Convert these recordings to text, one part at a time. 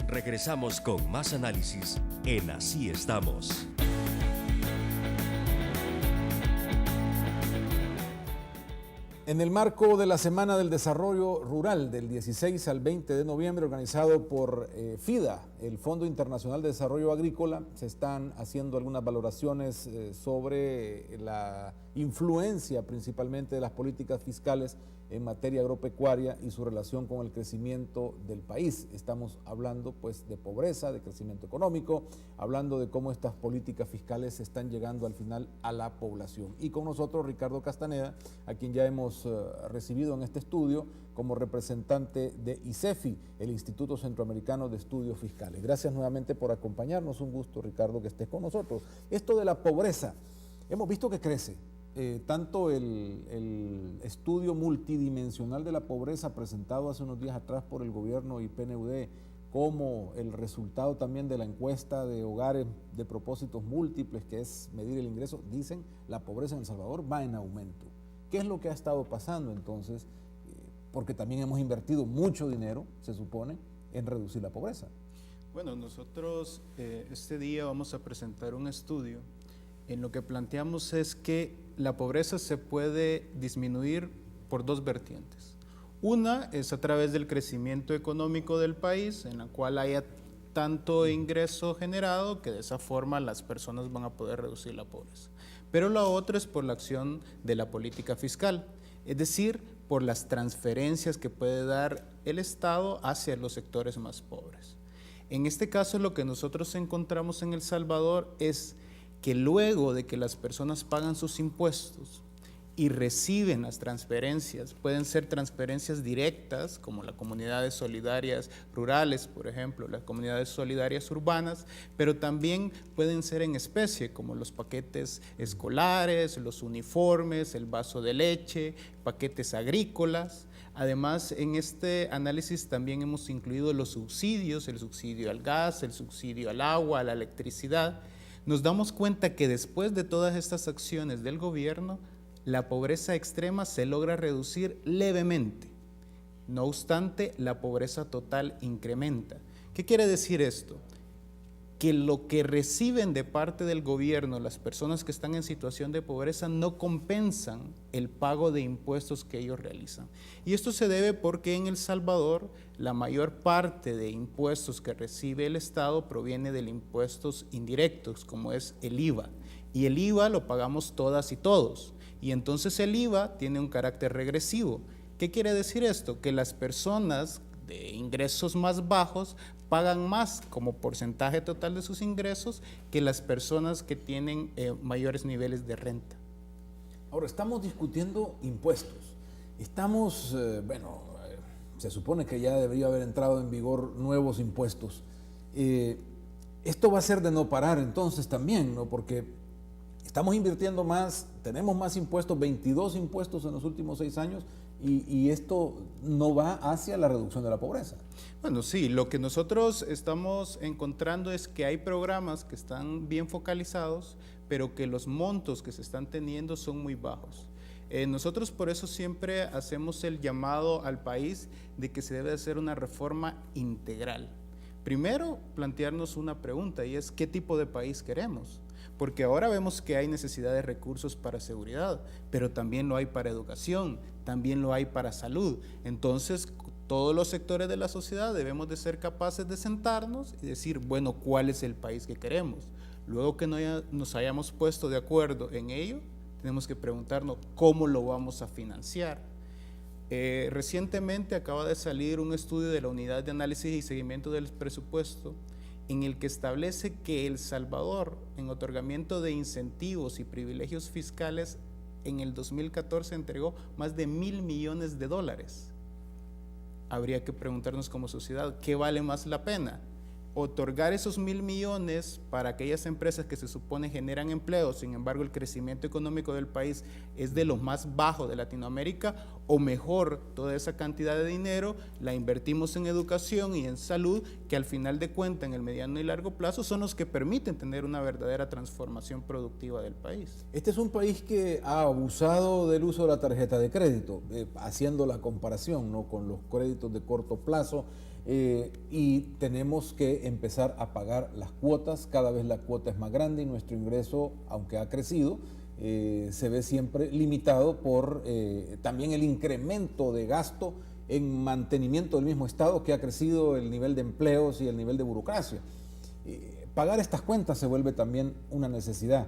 Regresamos con más análisis en Así Estamos. En el marco de la Semana del Desarrollo Rural del 16 al 20 de noviembre, organizado por FIDA, el Fondo Internacional de Desarrollo Agrícola, se están haciendo algunas valoraciones sobre la influencia principalmente de las políticas fiscales en materia agropecuaria y su relación con el crecimiento del país. Estamos hablando pues de pobreza, de crecimiento económico, hablando de cómo estas políticas fiscales están llegando al final a la población. Y con nosotros Ricardo Castaneda, a quien ya hemos recibido en este estudio como representante de ICEFI, el Instituto Centroamericano de Estudios Fiscales. Gracias nuevamente por acompañarnos. Un gusto, Ricardo, que estés con nosotros. Esto de la pobreza, hemos visto que crece. Tanto el estudio multidimensional de la pobreza presentado hace unos días atrás por el gobierno y PNUD, como el resultado también de la encuesta de hogares de propósitos múltiples, que es medir el ingreso, dicen la pobreza en El Salvador va en aumento. ¿Qué es lo que ha estado pasando entonces? Porque también hemos invertido mucho dinero, se supone, en reducir la pobreza. Bueno, nosotros este día vamos a presentar un estudio en lo que planteamos es que la pobreza se puede disminuir por dos vertientes. Una es a través del crecimiento económico del país, en la cual haya tanto ingreso generado que de esa forma las personas van a poder reducir la pobreza. Pero la otra es por la acción de la política fiscal, es decir, por las transferencias que puede dar el Estado hacia los sectores más pobres. En este caso, lo que nosotros encontramos en El Salvador es que luego de que las personas pagan sus impuestos y reciben las transferencias, pueden ser transferencias directas, como las comunidades solidarias rurales, por ejemplo, las comunidades solidarias urbanas, pero también pueden ser en especie, como los paquetes escolares, los uniformes, el vaso de leche, paquetes agrícolas. Además, en este análisis también hemos incluido los subsidios, el subsidio al gas, el subsidio al agua, a la electricidad. Nos damos cuenta que después de todas estas acciones del gobierno, la pobreza extrema se logra reducir levemente. No obstante, la pobreza total incrementa. ¿Qué quiere decir esto? Que lo que reciben de parte del gobierno las personas que están en situación de pobreza no compensan el pago de impuestos que ellos realizan. Y esto se debe porque en El Salvador la mayor parte de impuestos que recibe el Estado proviene de impuestos indirectos, como es el IVA. Y el IVA lo pagamos todas y todos. Y entonces el IVA tiene un carácter regresivo. ¿Qué quiere decir esto? Que las personas de ingresos más bajos pagan más como porcentaje total de sus ingresos que las personas que tienen mayores niveles de renta. Ahora, estamos discutiendo impuestos. Estamos, se supone que ya debería haber entrado en vigor nuevos impuestos. Esto va a ser de no parar entonces también, ¿no? Porque estamos invirtiendo más, tenemos más impuestos, 22 impuestos en los últimos 6 años, y esto no va hacia la reducción de la pobreza. Bueno, sí, lo que nosotros estamos encontrando es que hay programas que están bien focalizados, pero que los montos que se están teniendo son muy bajos. Nosotros por eso siempre hacemos el llamado al país de que se debe hacer una reforma integral. Primero, plantearnos una pregunta, y es ¿qué tipo de país queremos? Porque ahora vemos que hay necesidad de recursos para seguridad, pero también lo hay para educación, también lo hay para salud. Entonces, todos los sectores de la sociedad debemos de ser capaces de sentarnos y decir, bueno, ¿cuál es el país que queremos? Luego que nos hayamos puesto de acuerdo en ello, tenemos que preguntarnos cómo lo vamos a financiar. Recientemente acaba de salir un estudio de la Unidad de Análisis y Seguimiento del Presupuesto, en el que establece que El Salvador, en otorgamiento de incentivos y privilegios fiscales, en el 2014 entregó más de $1,000 millones. Habría que preguntarnos como sociedad, ¿qué vale más la pena? Otorgar esos $1,000 millones para aquellas empresas que se supone generan empleo, sin embargo el crecimiento económico del país es de los más bajos de Latinoamérica, o mejor, toda esa cantidad de dinero la invertimos en educación y en salud, que al final de cuentas en el mediano y largo plazo son los que permiten tener una verdadera transformación productiva del país. Este es un país que ha abusado del uso de la tarjeta de crédito, haciendo la comparación, ¿no?, con los créditos de corto plazo. y tenemos que empezar a pagar las cuotas. Cada vez la cuota es más grande y nuestro ingreso, aunque ha crecido, se ve siempre limitado por también el incremento de gasto en mantenimiento del mismo Estado, que ha crecido el nivel de empleos y el nivel de burocracia. Pagar estas cuentas se vuelve también una necesidad.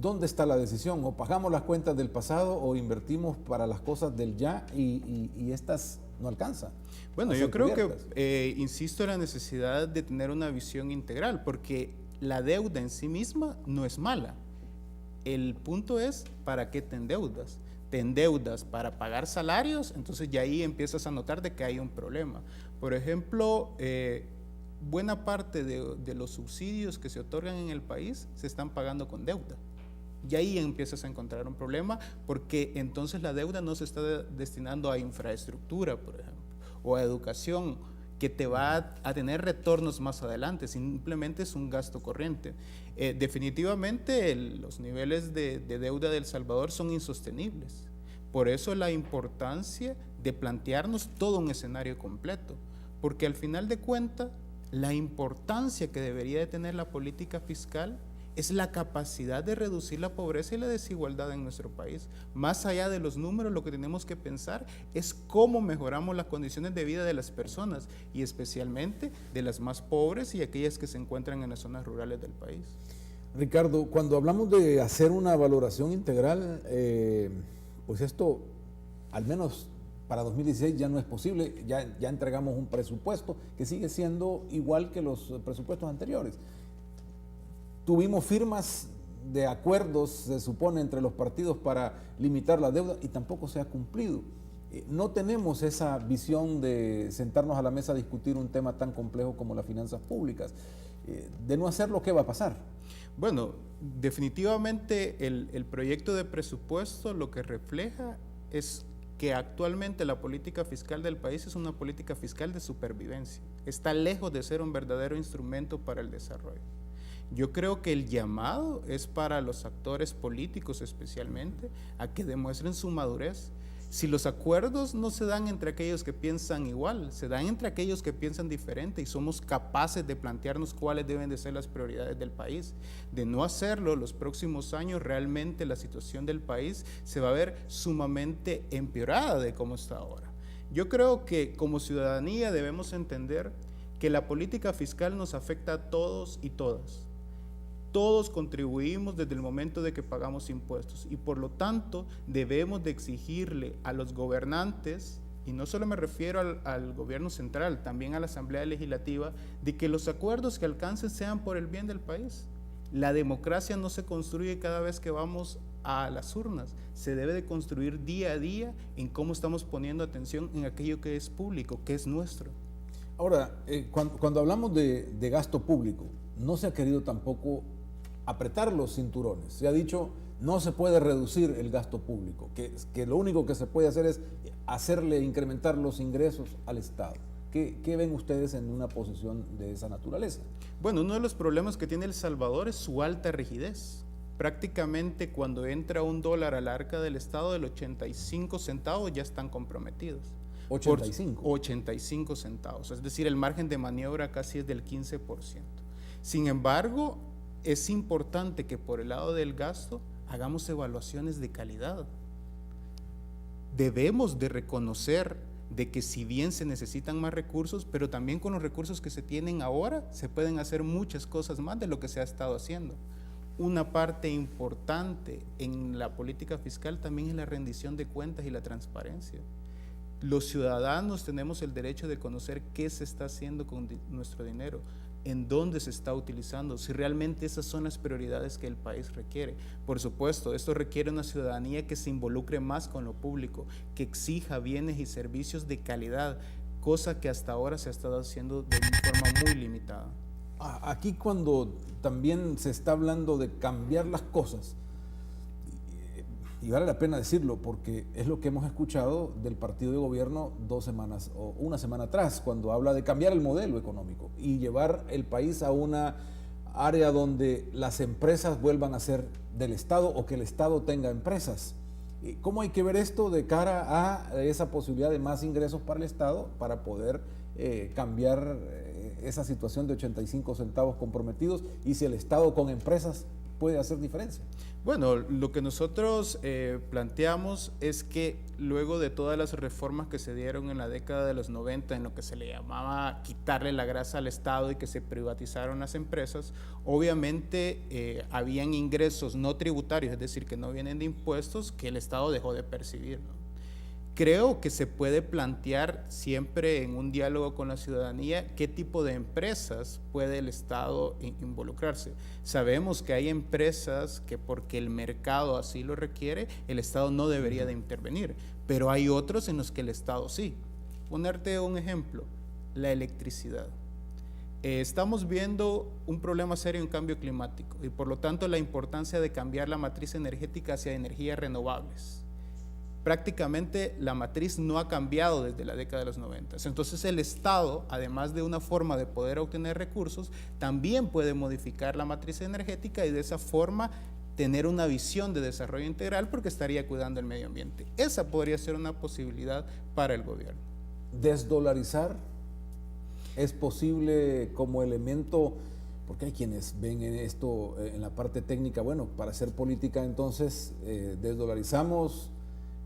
¿Dónde está la decisión? O pagamos las cuentas del pasado o invertimos para las cosas del ya y estas no alcanzan. Bueno, yo creo que, insisto en la necesidad de tener una visión integral, porque la deuda en sí misma no es mala. El punto es, ¿para qué te endeudas? Te endeudas para pagar salarios, entonces ya ahí empiezas a notar de que hay un problema. Por ejemplo, buena parte de los subsidios que se otorgan en el país se están pagando con deuda. Y ahí empiezas a encontrar un problema, porque entonces la deuda no se está destinando a infraestructura, por ejemplo, o a educación, que te va a tener retornos más adelante, simplemente es un gasto corriente. Definitivamente los niveles de deuda de El Salvador son insostenibles. Por eso la importancia de plantearnos todo un escenario completo, porque al final de cuentas, la importancia que debería de tener la política fiscal es la capacidad de reducir la pobreza y la desigualdad en nuestro país. Más allá de los números, lo que tenemos que pensar es cómo mejoramos las condiciones de vida de las personas y especialmente de las más pobres y aquellas que se encuentran en las zonas rurales del país. Ricardo, cuando hablamos de hacer una valoración integral, pues esto, al menos para 2016, ya no es posible. Ya entregamos un presupuesto que sigue siendo igual que los presupuestos anteriores. Tuvimos firmas de acuerdos, se supone, entre los partidos para limitar la deuda y tampoco se ha cumplido. No tenemos esa visión de sentarnos a la mesa a discutir un tema tan complejo como las finanzas públicas. De no hacerlo, ¿qué va a pasar? Bueno, definitivamente el proyecto de presupuesto lo que refleja es que actualmente la política fiscal del país es una política fiscal de supervivencia. Está lejos de ser un verdadero instrumento para el desarrollo. Yo creo que el llamado es para los actores políticos especialmente a que demuestren su madurez. Si los acuerdos no se dan entre aquellos que piensan igual, se dan entre aquellos que piensan diferente y somos capaces de plantearnos cuáles deben de ser las prioridades del país. De no hacerlo, los próximos años realmente la situación del país se va a ver sumamente empeorada de cómo está ahora. Yo creo que como ciudadanía debemos entender que la política fiscal nos afecta a todos y todas. Todos contribuimos desde el momento de que pagamos impuestos y por lo tanto debemos de exigirle a los gobernantes, y no solo me refiero al gobierno central, también a la Asamblea Legislativa, de que los acuerdos que alcancen sean por el bien del país. La democracia no se construye cada vez que vamos a las urnas, se debe de construir día a día en cómo estamos poniendo atención en aquello que es público, que es nuestro. Ahora, cuando hablamos de gasto público, no se ha querido tampoco apretar los cinturones. Se ha dicho, no se puede reducir el gasto público, que lo único que se puede hacer es hacerle incrementar los ingresos al Estado. ¿Qué ven ustedes en una posición de esa naturaleza? Bueno, uno de los problemas que tiene El Salvador es su alta rigidez. Prácticamente cuando entra $1 al arca del Estado, del 85 centavos ya están comprometidos. 85. 85 centavos, es decir, el margen de maniobra casi es del 15%. Sin embargo, es importante que por el lado del gasto hagamos evaluaciones de calidad. Debemos de reconocer de que si bien se necesitan más recursos, pero también con los recursos que se tienen ahora se pueden hacer muchas cosas más de lo que se ha estado haciendo. Una parte importante en la política fiscal también es la rendición de cuentas y la transparencia. Los ciudadanos tenemos el derecho de conocer qué se está haciendo con nuestro dinero, en dónde se está utilizando, si realmente esas son las prioridades que el país requiere. Por supuesto, esto requiere una ciudadanía que se involucre más con lo público, que exija bienes y servicios de calidad, cosa que hasta ahora se ha estado haciendo de forma muy limitada. Aquí cuando también se está hablando de cambiar las cosas, y vale la pena decirlo porque es lo que hemos escuchado del partido de gobierno 2 semanas o una semana atrás, cuando habla de cambiar el modelo económico y llevar el país a una área donde las empresas vuelvan a ser del Estado o que el Estado tenga empresas. ¿Cómo hay que ver esto de cara a esa posibilidad de más ingresos para el Estado para poder cambiar esa situación de 85 centavos comprometidos y si el Estado con empresas puede hacer diferencia. Bueno, lo que nosotros planteamos es que luego de todas las reformas que se dieron en la década de los 90, en lo que se le llamaba quitarle la grasa al Estado y que se privatizaron las empresas, obviamente habían ingresos no tributarios, es decir, que no vienen de impuestos, que el Estado dejó de percibir, ¿no? Creo que se puede plantear siempre en un diálogo con la ciudadanía qué tipo de empresas puede el Estado involucrarse. Sabemos que hay empresas que porque el mercado así lo requiere, el Estado no debería de intervenir, pero hay otros en los que el Estado sí. Ponerte un ejemplo, la electricidad. Estamos viendo un problema serio en cambio climático y por lo tanto la importancia de cambiar la matriz energética hacia energías renovables. Prácticamente la matriz no ha cambiado desde la década de los 90. Entonces el Estado, además de una forma de poder obtener recursos, también puede modificar la matriz energética y de esa forma tener una visión de desarrollo integral porque estaría cuidando el medio ambiente. Esa podría ser una posibilidad para el gobierno. ¿Desdolarizar es posible como elemento? Porque hay quienes ven en esto, en la parte técnica, bueno, para hacer política entonces desdolarizamos.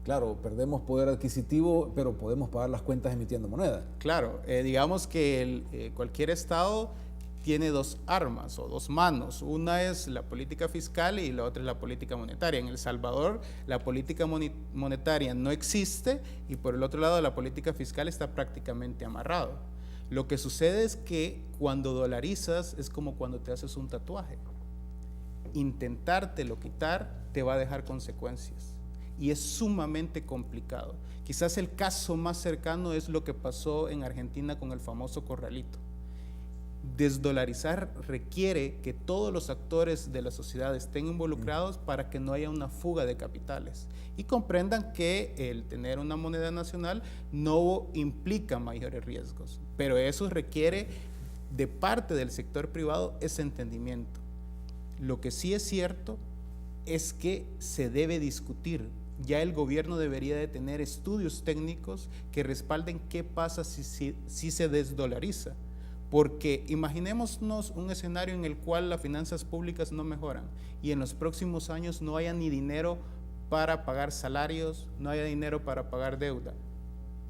Claro, perdemos poder adquisitivo, pero podemos pagar las cuentas emitiendo moneda. Claro, digamos que cualquier Estado tiene dos armas o dos manos. Una es la política fiscal y la otra es la política monetaria. En El Salvador la política monetaria no existe y por el otro lado la política fiscal está prácticamente amarrado. Lo que sucede es que cuando dolarizas es como cuando te haces un tatuaje. Intentártelo quitar te va a dejar consecuencias. Y es sumamente complicado. Quizás el caso más cercano es lo que pasó en Argentina con el famoso corralito. Desdolarizar requiere que todos los actores de la sociedad estén involucrados para que no haya una fuga de capitales y comprendan que el tener una moneda nacional no implica mayores riesgos, pero eso requiere de parte del sector privado ese entendimiento. Lo que sí es cierto es que se debe discutir. Ya el gobierno debería de tener estudios técnicos que respalden qué pasa si se desdolariza. Porque imaginémonos un escenario en el cual las finanzas públicas no mejoran y en los próximos años no haya ni dinero para pagar salarios, no haya dinero para pagar deuda.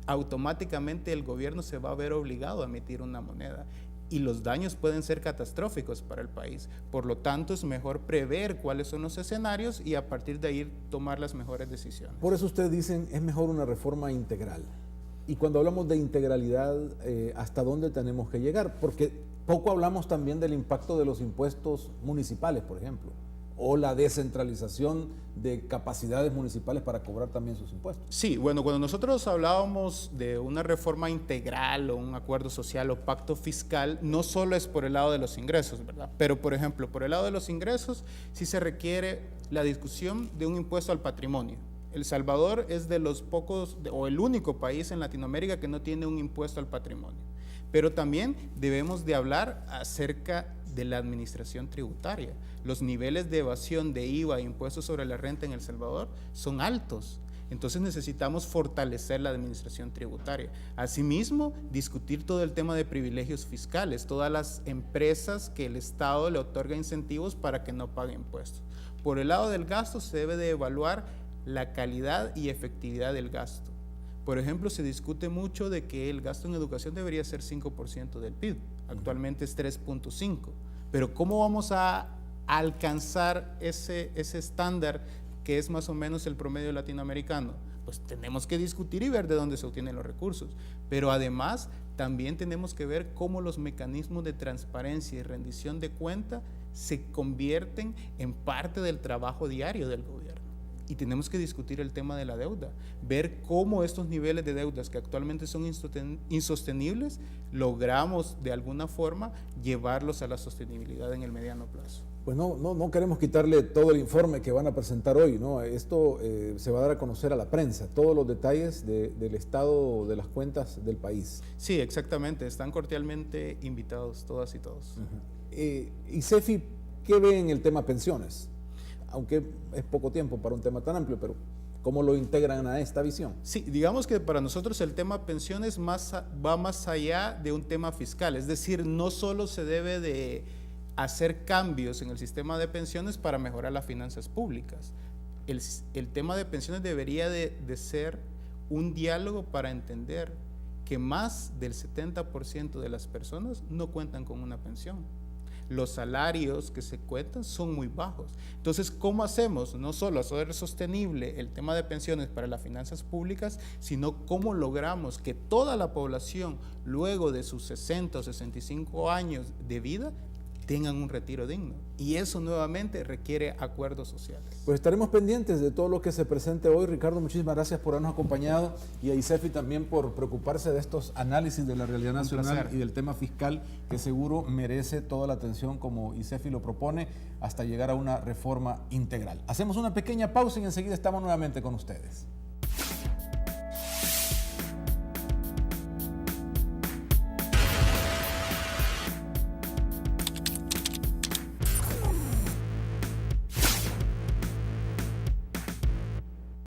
Automáticamente el gobierno se va a ver obligado a emitir una moneda. Y los daños pueden ser catastróficos para el país. Por lo tanto, es mejor prever cuáles son los escenarios y a partir de ahí tomar las mejores decisiones. Por eso ustedes dicen, es mejor una reforma integral. Y cuando hablamos de integralidad, ¿hasta dónde tenemos que llegar? Porque poco hablamos también del impacto de los impuestos municipales, por ejemplo, o la descentralización de capacidades municipales para cobrar también sus impuestos. Sí, bueno, cuando nosotros hablábamos de una reforma integral o un acuerdo social o pacto fiscal, no solo es por el lado de los ingresos, ¿verdad? Pero, por ejemplo, por el lado de los ingresos, sí se requiere la discusión de un impuesto al patrimonio. El Salvador es de los pocos, o el único país en Latinoamérica que no tiene un impuesto al patrimonio. Pero también debemos de hablar acerca de la administración tributaria. Los niveles de evasión de IVA e impuestos sobre la renta en El Salvador son altos. Entonces necesitamos fortalecer la administración tributaria. Asimismo, discutir todo el tema de privilegios fiscales, todas las empresas que el Estado le otorga incentivos para que no paguen impuestos. Por el lado del gasto se debe de evaluar la calidad y efectividad del gasto. Por ejemplo, se discute mucho de que el gasto en educación debería ser 5% del PIB. Actualmente es 3.5%. Pero ¿cómo vamos a alcanzar ese estándar que es más o menos el promedio latinoamericano? Pues tenemos que discutir y ver de dónde se obtienen los recursos. Pero además también tenemos que ver cómo los mecanismos de transparencia y rendición de cuenta se convierten en parte del trabajo diario del gobierno. Y tenemos que discutir el tema de la deuda, ver cómo estos niveles de deudas que actualmente son insostenibles, logramos de alguna forma llevarlos a la sostenibilidad en el mediano plazo. Pues no queremos quitarle todo el informe que van a presentar hoy, ¿no? Esto se va a dar a conocer a la prensa, todos los detalles del estado de las cuentas del país. Sí, exactamente, están cordialmente invitados todas y todos. Y CEFI, ¿qué ve en el tema pensiones? Aunque es poco tiempo para un tema tan amplio, pero ¿Cómo lo integran a esta visión? Sí, digamos que para nosotros el tema pensiones va más allá de un tema fiscal, es decir, no solo se debe de hacer cambios en el sistema de pensiones para mejorar las finanzas públicas. El tema de pensiones debería de ser un diálogo para entender que más del 70% de las personas no cuentan con una pensión. Los salarios que se cuentan son muy bajos. Entonces, ¿cómo hacemos? No solo hacer sostenible el tema de pensiones para las finanzas públicas, sino cómo logramos que toda la población, luego de sus 60 o 65 años de vida, tengan un retiro digno. Y eso nuevamente requiere acuerdos sociales. Pues estaremos pendientes de todo lo que se presente hoy. Ricardo, muchísimas gracias por habernos acompañado, y a ISEFI también por preocuparse de estos análisis de la realidad nacional y del tema fiscal, que seguro merece toda la atención como ISEFI lo propone, hasta llegar a una reforma integral. Hacemos una pequeña pausa y enseguida estamos nuevamente con ustedes.